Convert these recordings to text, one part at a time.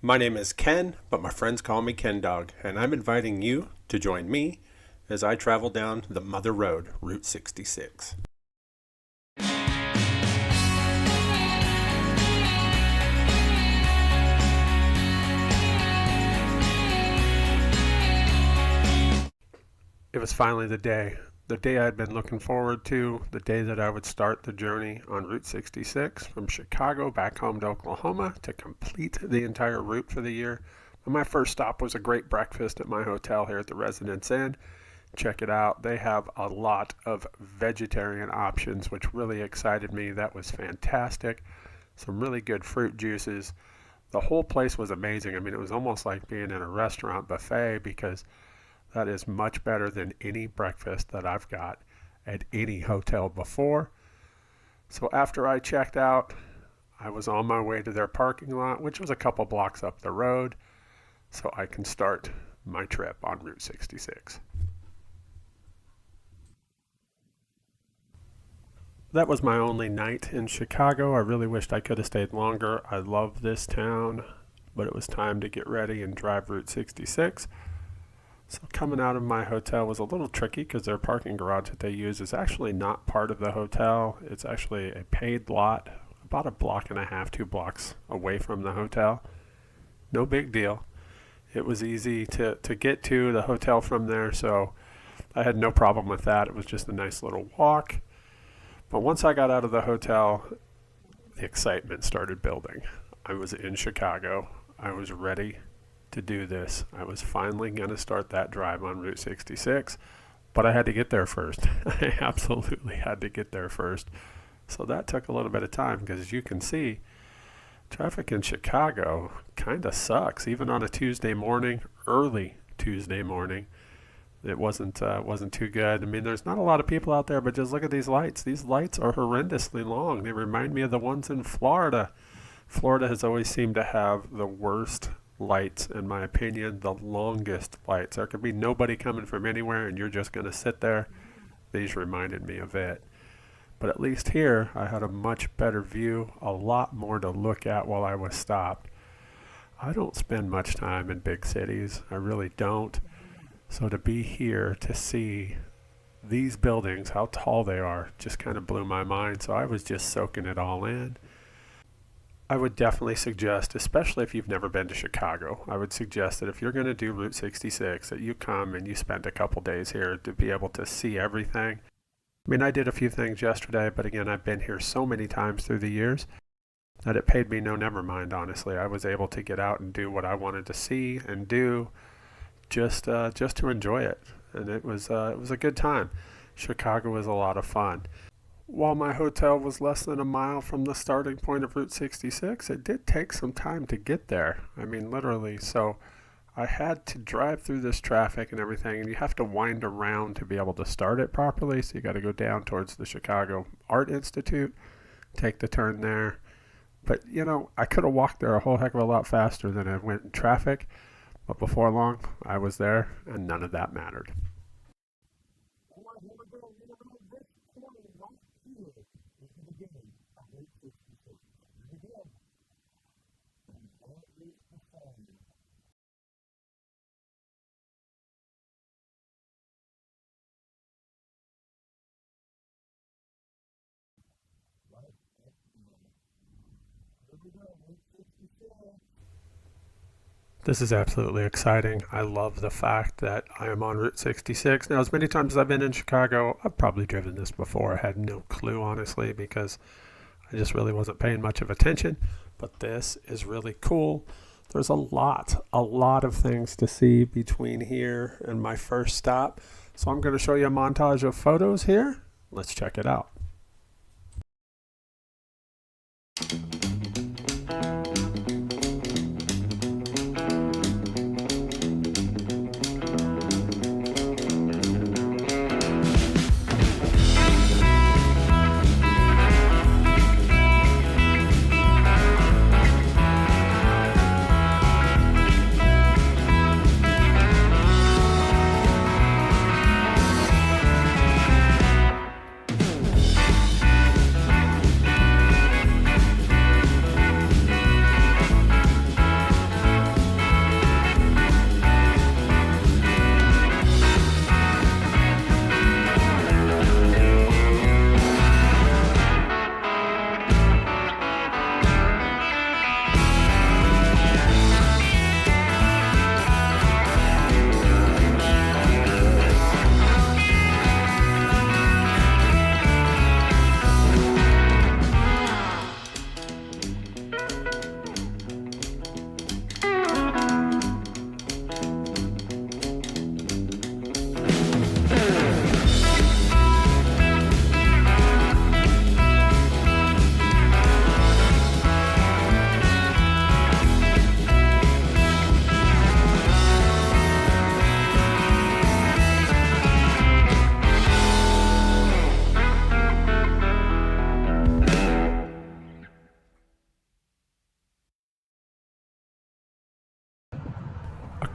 My name is Ken, but my friends call me Ken Dog, and I'm inviting you to join me as I travel down the Mother Road, Route 66. It was finally the day I'd been looking forward to, the day that I would start the journey on Route 66 from Chicago back home to Oklahoma to complete the entire route for the year. And my first stop was a great breakfast at my hotel here at the Residence Inn. Check it out. They have a lot of vegetarian options, which really excited me. That was fantastic. Some really good fruit juices. The whole place was amazing. I mean, it was almost like being in a restaurant buffet because that is much better than any breakfast that I've got at any hotel before. So after I checked out, I was on my way to their parking lot, which was a couple blocks up the road, so I can start my trip on Route 66. That was my only night in Chicago. I really wished I could have stayed longer. I love this town, but it was time to get ready and drive Route 66. So coming out of my hotel was a little tricky because their parking garage that they use is actually not part of the hotel. It's actually a paid lot, about a block and a half, 2 blocks away from the hotel. No big deal. It was easy to get to the hotel from there, so I had no problem with that. It was just a nice little walk. But once I got out of the hotel, the excitement started building. I was in Chicago. I was ready to do this. I was finally going to start that drive on Route 66, but I had to get there first. I absolutely had to get there first. So that took a little bit of time because, as you can see, traffic in Chicago kind of sucks. Even on a Tuesday morning, early Tuesday morning, it wasn't too good. I mean, there's not a lot of people out there, but just look at these lights. These lights are horrendously long. They remind me of the ones in Florida. Florida has always seemed to have the worst lights, in my opinion, the longest lights. There could be nobody coming from anywhere and you're just going to sit there. These reminded me of it. But at least here I had a much better view, a lot more to look at while I was stopped. I don't spend much time in big cities. I really don't. So to be here to see these buildings, how tall they are, just kind of blew my mind. So I was just soaking it all in. I would definitely suggest, especially if you've never been to Chicago, I would suggest that if you're going to do Route 66, that you come and you spend a couple days here to be able to see everything. I mean, I did a few things yesterday, but again, I've been here so many times through the years that it paid me no never mind, honestly. I was able to get out and do what I wanted to see and do just to enjoy it. And it was a good time. Chicago was a lot of fun. While my hotel was less than a mile from the starting point of Route 66, it did take some time to get there. I mean, literally. So I had to drive through this traffic and everything, and you have to wind around to be able to start it properly. So you got to go down towards the Chicago Art Institute, take the turn there. But, you know, I could have walked there a whole heck of a lot faster than I went in traffic. But before long, I was there, and none of that mattered. This is absolutely exciting. I love the fact that I am on Route 66. Now, as many times as I've been in Chicago, I've probably driven this before. I had no clue, honestly, because I just really wasn't paying much of attention. But this is really cool. There's a lot of things to see between here and my first stop. So I'm going to show you a montage of photos here. Let's check it out.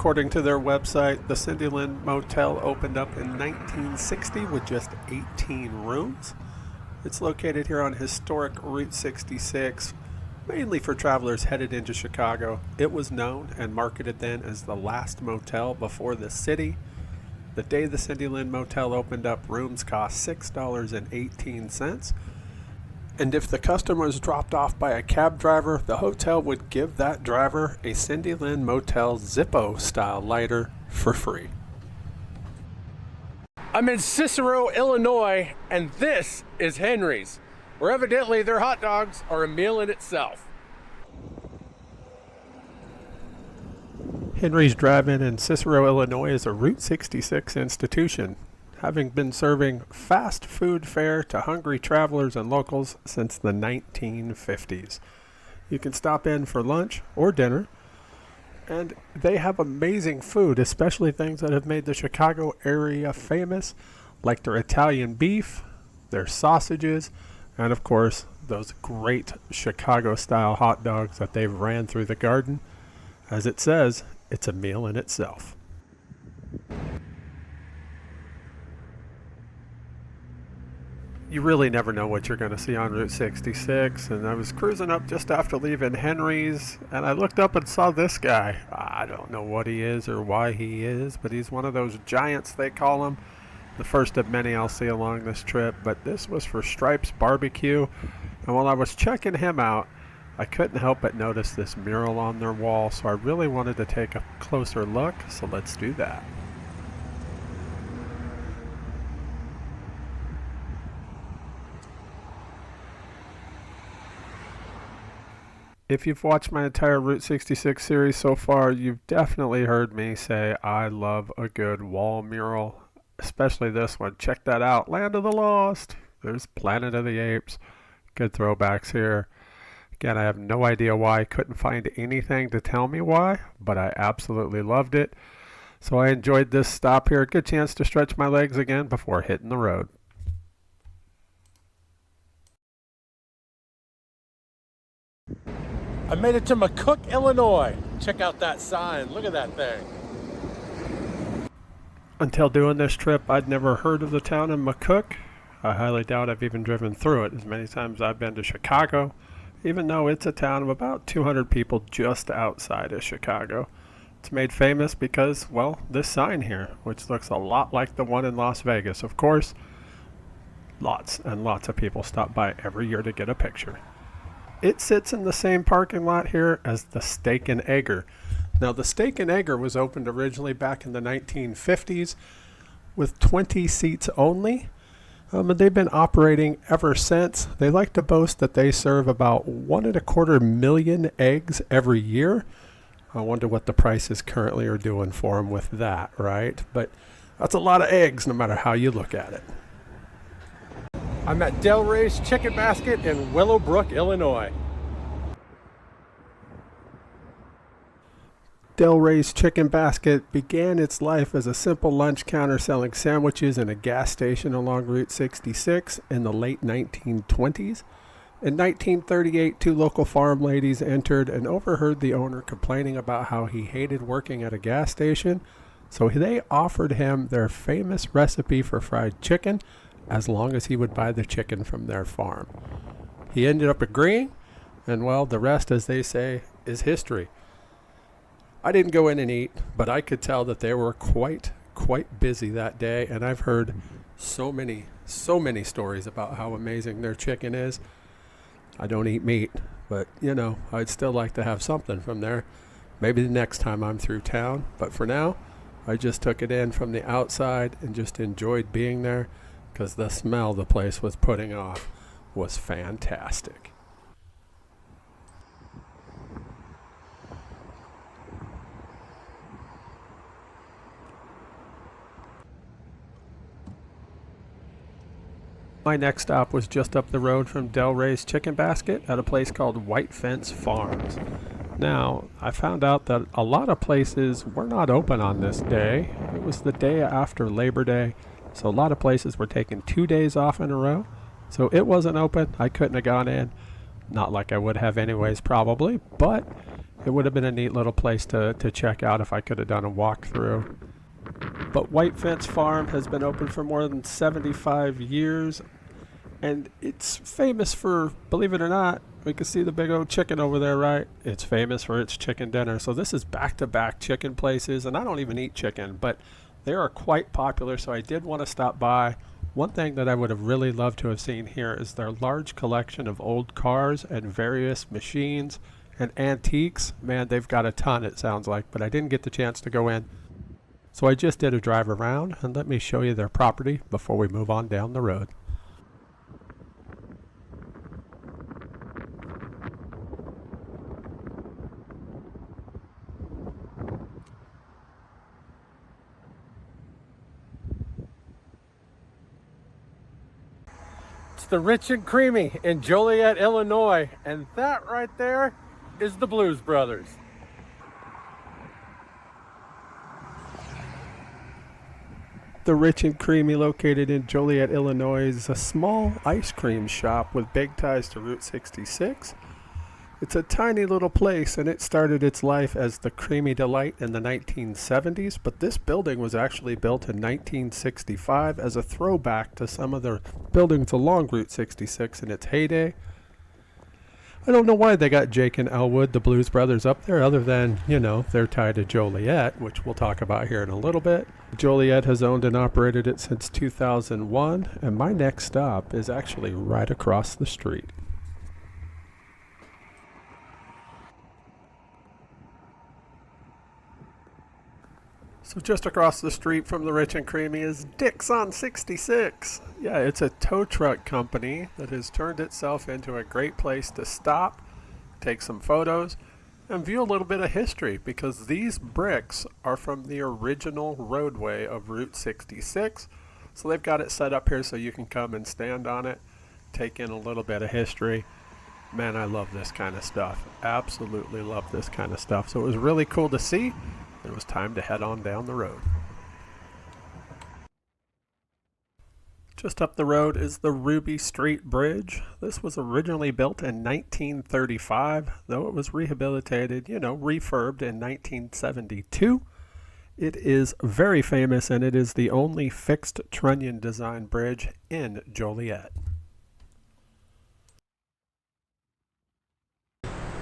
According to their website, the Cindy Lynn Motel opened up in 1960 with just 18 rooms. It's located here on historic Route 66, mainly for travelers headed into Chicago. It was known and marketed then as the last motel before the city. The day the Cindy Lynn Motel opened up, rooms cost $6.18. And if the customer was dropped off by a cab driver, the hotel would give that driver a Cindy Lynn Motel Zippo-style lighter for free. I'm in Cicero, Illinois, and this is Henry's, where evidently their hot dogs are a meal in itself. Henry's Drive-In in Cicero, Illinois is a Route 66 institution, having been serving fast food fare to hungry travelers and locals since the 1950s. You can stop in for lunch or dinner, and they have amazing food, especially things that have made the Chicago area famous, like their Italian beef, their sausages, and of course, those great Chicago-style hot dogs that they've ran through the garden. As it says, it's a meal in itself. You really never know what you're going to see on Route 66, and I was cruising up just after leaving Henry's, and I looked up and saw this guy. I don't know what he is or why he is, but he's one of those giants, they call him. The first of many I'll see along this trip, but this was for Stripes Barbecue, and while I was checking him out, I couldn't help but notice this mural on their wall, so I really wanted to take a closer look, so let's do that. If you've watched my entire Route 66 series so far, you've definitely heard me say I love a good wall mural, especially this one. Check that out, Land of the Lost. There's Planet of the Apes. Good throwbacks here. Again, I have no idea why. I couldn't find anything to tell me why, but I absolutely loved it. So I enjoyed this stop here. Good chance to stretch my legs again before hitting the road. I made it to McCook, Illinois. Check out that sign. Look at that thing. Until doing this trip, I'd never heard of the town of McCook. I highly doubt I've even driven through it as many times as I've been to Chicago, even though it's a town of about 200 people just outside of Chicago. It's made famous because, well, this sign here, which looks a lot like the one in Las Vegas. Of course, lots and lots of people stop by every year to get a picture. It sits in the same parking lot here as the Steak and Egger. Now, the Steak and Egger was opened originally back in the 1950s with 20 seats only. And they've been operating ever since. They like to boast that they serve about 1.25 million eggs every year. I wonder what the prices currently are doing for them with that, right? But that's a lot of eggs no matter how you look at it. I'm at Del Rey's Chicken Basket in Willowbrook, Illinois. Del Rey's Chicken Basket began its life as a simple lunch counter selling sandwiches in a gas station along Route 66 in the late 1920s. In 1938, two local farm ladies entered and overheard the owner complaining about how he hated working at a gas station, so they offered him their famous recipe for fried chicken as long as he would buy the chicken from their farm. He ended up agreeing, and well, the rest, as they say, is history. I didn't go in and eat, but I could tell that they were quite busy that day, and I've heard so many stories about how amazing their chicken is. I don't eat meat, but I'd still like to have something from there. Maybe the next time I'm through town, but for now, I just took it in from the outside and just enjoyed being there because the smell the place was putting off was fantastic. My next stop was just up the road from Del Rey's Chicken Basket at a place called White Fence Farms. Now, I found out that a lot of places were not open on this day. It was the day after Labor Day, so a lot of places were taking 2 days off in a row. So it wasn't open. I couldn't have gone in. Not like I would have anyways, probably, but It would have been a neat little place to check out if I could have done a walkthrough. But White Fence Farm has been open for more than 75 years, and it's famous for, believe it or not, we can see the big old chicken over there, right? It's famous for its chicken dinner. So this is back-to-back chicken places, and I don't even eat chicken, but they are quite popular, so I did want to stop by. One thing that I would have really loved to have seen here is their large collection of old cars and various machines and antiques. Man, they've got a ton, it sounds like, but I didn't get the chance to go in. So I just did a drive around, and let me show you their property before we move on down the road. It's the Rich and Creamy in Joliet, Illinois, and that right there is the Blues Brothers. The Rich and Creamy, located in Joliet, Illinois, is a small ice cream shop with big ties to Route 66. It's a tiny little place, and it started its life as the Creamy Delight in the 1970s, but this building was actually built in 1965 as a throwback to some of the buildings along Route 66 in its heyday. I don't know why they got Jake and Elwood, the Blues Brothers, up there, other than, they're tied to Joliet, which we'll talk about here in a little bit. Joliet has owned and operated it since 2001, and my next stop is actually right across the street. So just across the street from the Rich and Creamy is Dick's on 66. Yeah, it's a tow truck company that has turned itself into a great place to stop, take some photos, and view a little bit of history, because these bricks are from the original roadway of Route 66. So they've got it set up here so you can come and stand on it, take in a little bit of history. Man, I love this kind of stuff. Absolutely love this kind of stuff. So it was really cool to see. It was time to head on down the road. Just up the road is the Ruby Street Bridge. This was originally built in 1935, though it was rehabilitated, refurbed in 1972. It is very famous, and it is the only fixed trunnion design bridge in Joliet.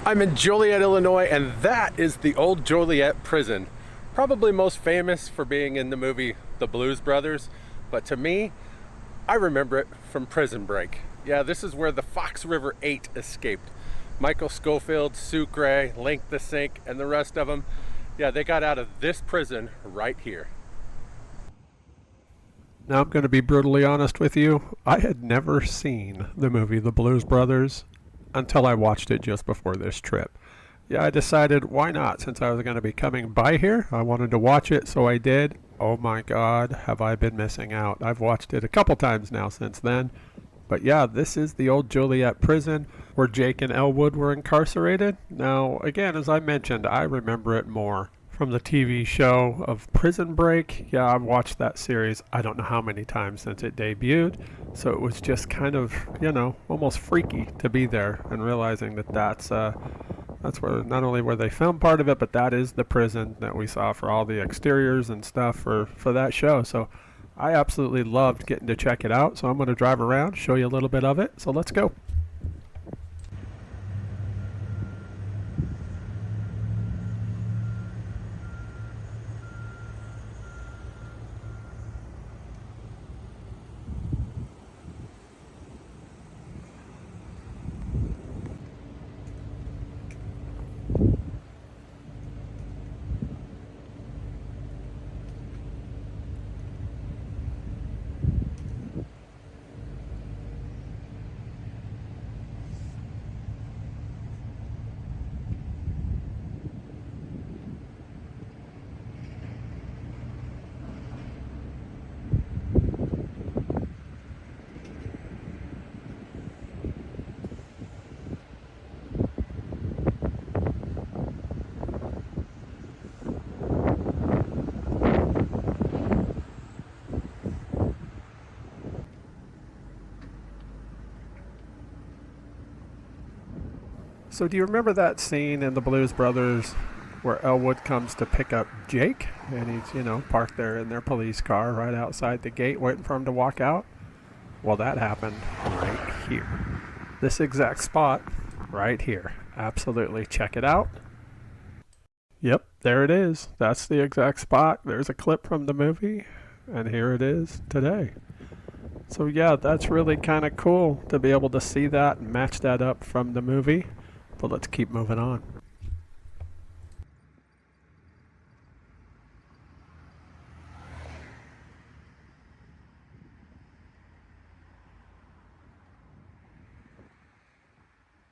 I'm in Joliet, Illinois, and that is the old Joliet prison. Probably most famous for being in the movie The Blues Brothers, but to me, I remember it from Prison Break. Yeah, this is where the Fox River 8 escaped. Michael Scofield, Sucre, Link the Sink, and the rest of them, yeah, they got out of this prison right here. Now, I'm going to be brutally honest with you. I had never seen the movie The Blues Brothers until I watched it just before this trip. Yeah, I decided, why not? Since I was going to be coming by here, I wanted to watch it, so I did. Oh my God, have I been missing out. I've watched it a couple times now since then. But yeah, this is the old Joliet prison where Jake and Elwood were incarcerated. Now, again, as I mentioned, I remember it more from the TV show of Prison Break. Yeah, I've watched that series I don't know how many times since it debuted. So it was just kind of, almost freaky to be there and realizing that that's where not only where they filmed part of it, but that is the prison that we saw for all the exteriors and stuff for that show. So I absolutely loved getting to check it out. So I'm going to drive around, show you a little bit of it. So let's go. So do you remember that scene in the Blues Brothers where Elwood comes to pick up Jake? And he's, parked there in their police car right outside the gate waiting for him to walk out? Well, that happened right here. This exact spot right here. Absolutely. Check it out. Yep, there it is. That's the exact spot. There's a clip from the movie, and here it is today. So yeah, that's really kind of cool to be able to see that and match that up from the movie. But let's keep moving on.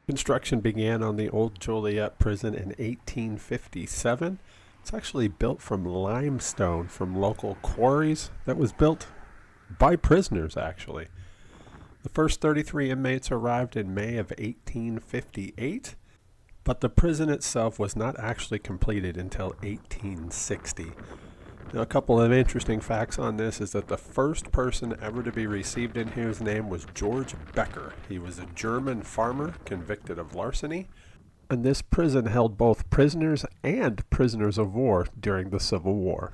Construction began on the old Joliet prison in 1857. It's actually built from limestone from local quarries that was built by prisoners, actually. The first 33 inmates arrived in May of 1858, but the prison itself was not actually completed until 1860. Now, a couple of interesting facts on this is that the first person ever to be received in here's name was George Becker. He was a German farmer convicted of larceny, and this prison held both prisoners and prisoners of war during the Civil War.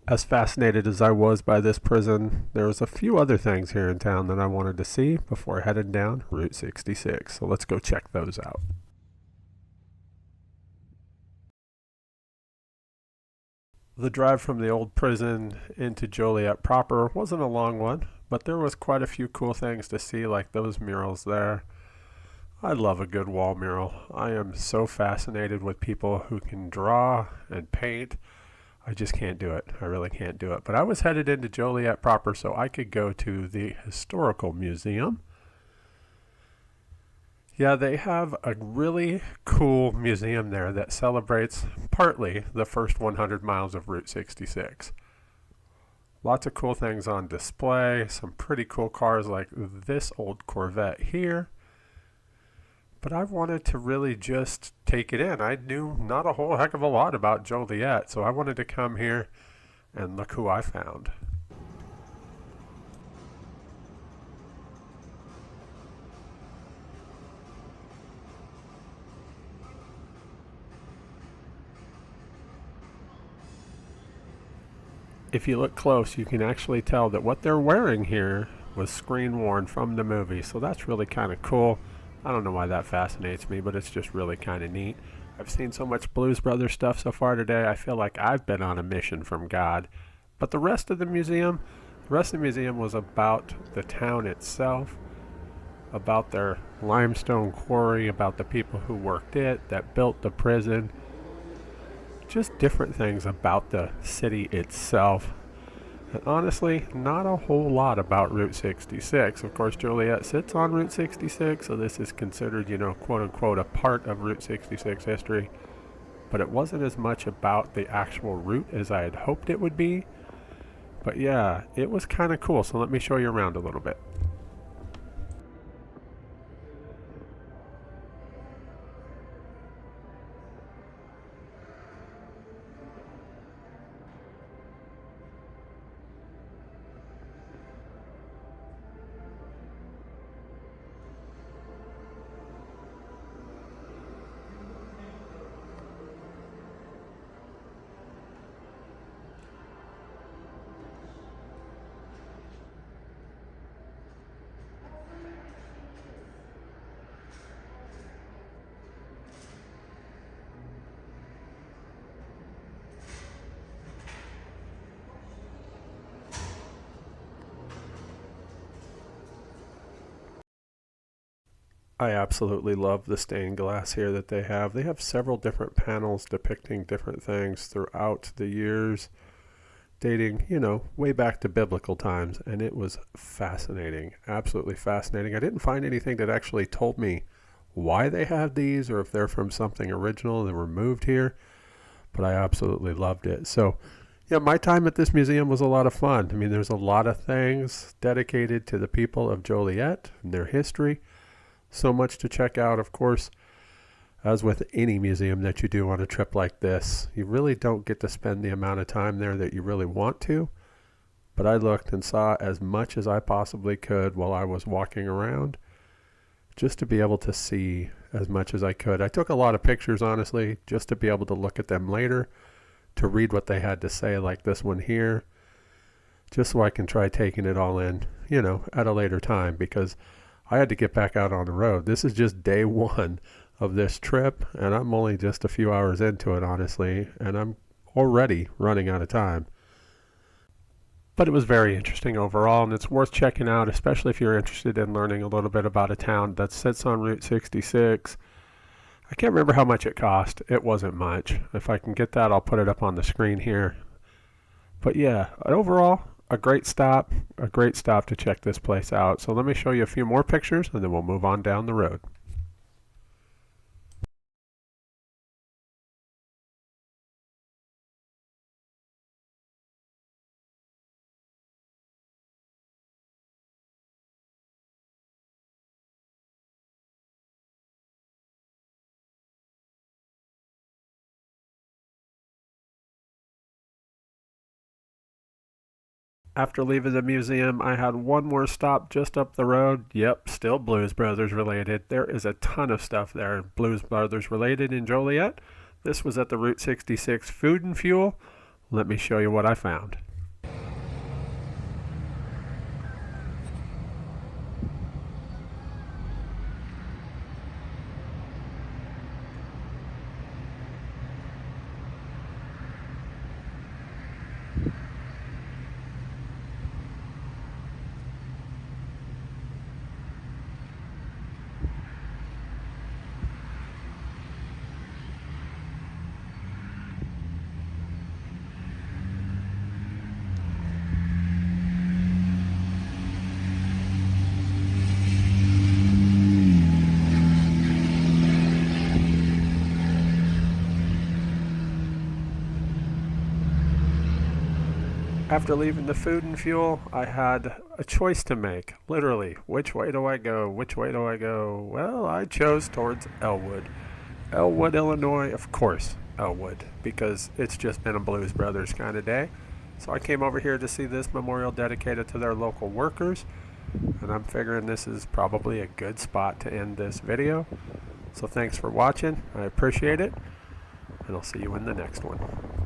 As fascinated as I was by this prison, there was a few other things here in town that I wanted to see before heading down Route 66. So let's go check those out. The drive from the old prison into Joliet proper wasn't a long one, but there was quite a few cool things to see, like those murals there. I love a good wall mural. I am so fascinated with people who can draw and paint. I just can't do it. I really can't do it. But I was headed into Joliet proper so I could go to the Historical Museum. Yeah, they have a really cool museum there that celebrates partly the first 100 miles of Route 66. Lots of cool things on display, some pretty cool cars like this old Corvette here. But I wanted to really just take it in. I knew not a whole heck of a lot about Joliet, so I wanted to come here and look who I found. If you look close, you can actually tell that what they're wearing here was screen worn from the movie, so that's really kind of cool. I don't know why that fascinates me, but it's just really kind of neat. I've seen so much Blues Brothers stuff so far today, I feel like I've been on a mission from God. But the rest of the museum was about the town itself, about their limestone quarry, about the people who worked it, that built the prison. Just different things about the city itself. And honestly, not a whole lot about Route 66. Of course, Joliet sits on Route 66, so this is considered, quote unquote, a part of Route 66 history. But it wasn't as much about the actual route as I had hoped it would be. But yeah, it was kind of cool, so let me show you around a little bit. I absolutely love the stained glass here that they have. They have several different panels depicting different things throughout the years, dating, way back to biblical times, and it was fascinating, absolutely fascinating. I didn't find anything that actually told me why they have these or if they're from something original and were moved here, but I absolutely loved it. So, yeah, my time at this museum was a lot of fun. I mean, there's a lot of things dedicated to the people of Joliet and their history. So much to check out, of course. As with any museum that you do on a trip like this, you really don't get to spend the amount of time there that you really want to. but I looked and saw as much as I possibly could while I was walking around, just to be able to see as much as I could. I took a lot of pictures, honestly, just to be able to look at them later, to read what they had to say, like this one here, just so I can try taking it all in, at a later time, because I had to get back out on the road. This is just day one of this trip, and I'm only just a few hours into it, honestly, and I'm already running out of time. But it was very interesting overall, and it's worth checking out, especially if you're interested in learning a little bit about a town that sits on Route 66. I can't remember how much it cost. It wasn't much. If I can get that, I'll put it up on the screen here. But yeah, overall, a great stop to check this place out. So let me show you a few more pictures, and then we'll move on down the road. After leaving the museum, I had one more stop just up the road. Yep, still Blues Brothers related. There is a ton of stuff there Blues Brothers related in Joliet. This was at the Route 66 Food and Fuel. Let me show you what I found. After leaving the Food and Fuel, I had a choice to make. Literally, which way do I go? Which way do I go? Well, I chose towards Elwood. Elwood, Illinois, of course, Elwood, because it's just been a Blues Brothers kind of day. So I came over here to see this memorial dedicated to their local workers, and I'm figuring this is probably a good spot to end this video. So thanks for watching. I appreciate it, and I'll see you in the next one.